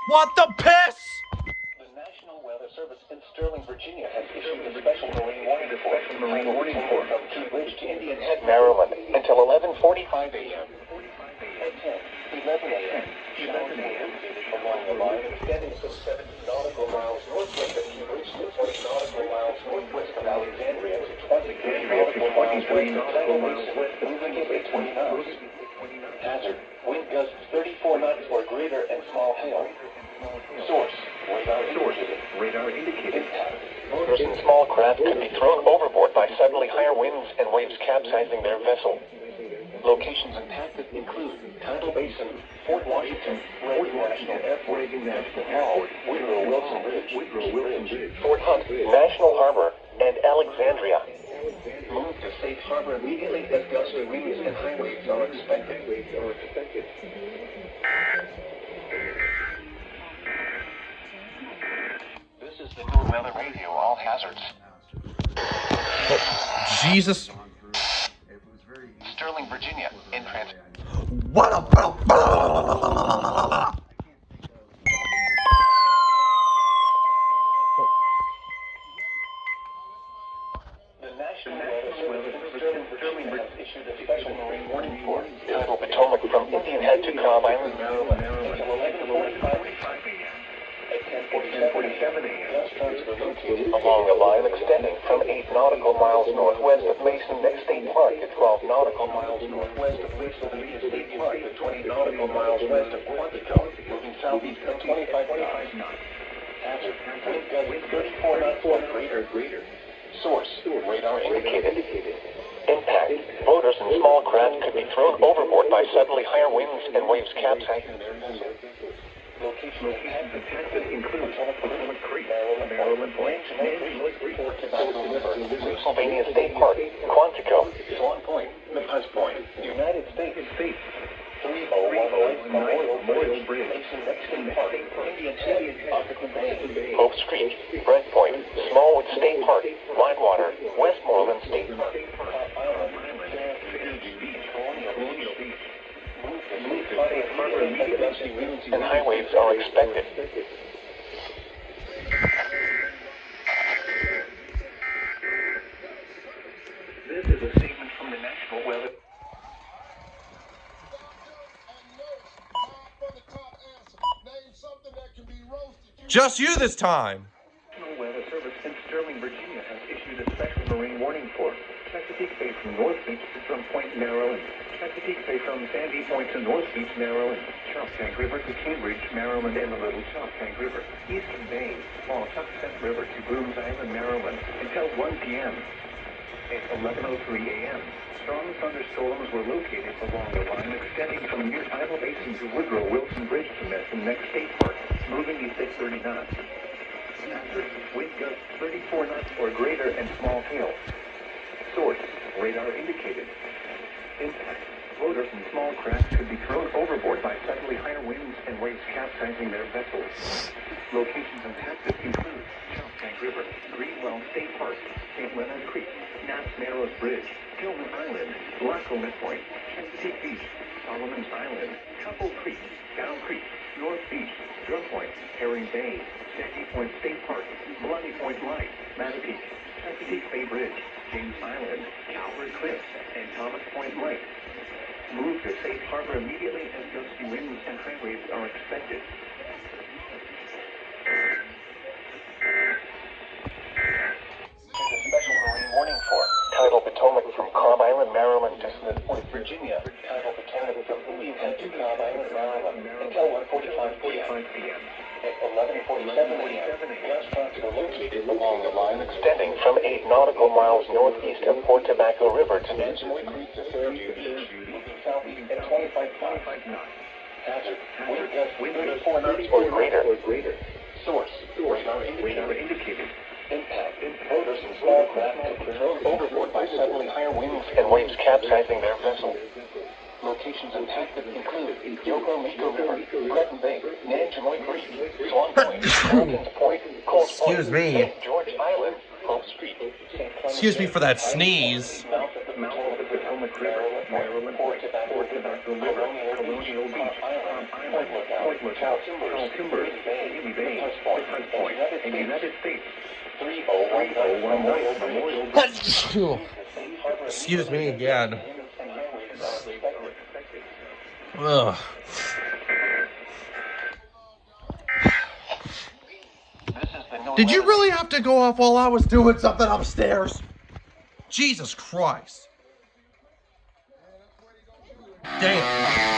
What the piss? The National Weather Service in Sterling, Virginia has issued a special marine warning for from Key Bridge to Indian Head, Maryland, until 11:45 a.m. At 10:11 a.m., showers will be indicated along the line extending from 70 nautical miles northwest of Key Bridge to 20 nautical miles northwest of Alexandria to 23 nautical miles west of Tidal Basin, moving to 20 knots. Hazard: wind gusts 34 knots or greater and small hail. Source: radar indicated. Impact: motors in small craft could be thrown overboard by suddenly higher winds and waves capsizing their vessel. Locations impacted include Tidal Basin, Fort Washington, Reagan National Airport, Woodrow Wilson Bridge, Fort Hunt, National Harbor, and Alexandria. Move to safe harbor immediately as gusty winds and high waves are expected. This is the New Weather Radio, all hazards. Jesus. Sterling, Virginia, in transit. What a... The National Weather Service in Sterling, Virginia has issued a special marine warning for Tidal Potomac from Indian Head to Cobb Island, Maryland, until 11:45 a.m. At 10:47 a.m., restaurants were located along a line extending from 8 nautical miles northwest of Mason Neck State Park to 12 nautical miles northwest of Mason Neck State Park to 20 nautical miles west of Quantico, moving southeast at 25 knots. Hazard: wind gusts 34 knots or greater. Source: radar indicated. Impact: boaters and small craft could be thrown overboard by suddenly higher winds and waves capsizing their vessel. Locations impacted include Potomac Creek, Maryland Point, Fort Tobacco River, Pennsylvania State Park, Quantico, Swan Point, Memphis Point, United States, 3011 Memorial Bridge, Mason Neck State Park, Indian Head, Occoquan Bay, Hope Street, Brent Point, Smallwood State Park, Widewater, Westmoreland State Park, Island, Colonial Beach. And high waves are expected. This is a statement from the National Weather. Just you this time. National Weather Service in Sterling, Virginia has issued a special marine warning for Chesapeake Bay from North Beach to Drum Point, Maryland. Chesapeake Bay from Sandy Point to North Beach, Maryland. Choptank River to Cambridge, Maryland, and the Little Choptank River. Eastern Bay, Small Choptank River to Brooms Island, Maryland, until 1 p.m. At 11:03 a.m., strong thunderstorms were located along the line extending from near Tidal Basin to Woodrow Wilson Bridge to Mason Neck State Park, moving east at 30 knots. Hazard: wind gusts 34 knots or greater and small hail. Source: radar indicated. Impact: boaters and small craft could be thrown overboard by suddenly higher winds and waves capsizing their vessels. Locations impacted include Choptank River, Greenwell State Park, St. Leonard Creek, Knott's Narrows Bridge, Tillman Island, Lackawanna Point, Chesapeake Beach, Solomon's Island, Couple Creek, Down Creek, North Beach, Drum Point, Herring Bay, Sandy Point State Park, Bloody Point Light, Mattapique, Chesapeake Bay Bridge, James Island, Calvert Cliffs, and Thomas Point Light. Move to safe harbor immediately as gusty winds and high waves are expected. A special marine warning for Tidal Potomac from Cobb Island, Maryland to Smith Point, Virginia. Tidal Potomac from Indian Head to Cobb Island, Maryland, until 1:45 p.m. At 11:47 a.m., restaurants were located along the line extending from 8 nautical miles northeast of Fort Tobacco River to Nansemond Creek to Fairview Beach, moving southeast at 25 knots. Hazard: wind gusts 34 knots or greater. Source: radar indicated. Impact: boaters and small craft could be thrown overboard by suddenly higher winds and waves capsizing their vessel. Locations impacted include Yokohama River, Breton Bay, Nanjemoy Creek, Swan Point, Mountains Point, Coles Point, Excuse me. St. George Island, Hope Street, St. Clement Excuse me Bay, for that sneeze. mouth of the Potomac River, Maryland, Fort Tobacco River, Colonial Beach, Pointless, Cal Timbers, Amy Bay, Hunts Point, in the United States. 3019 Memorial. Excuse me again. Ugh. Did you really have to go off while I was doing something upstairs? Jesus Christ. Damn.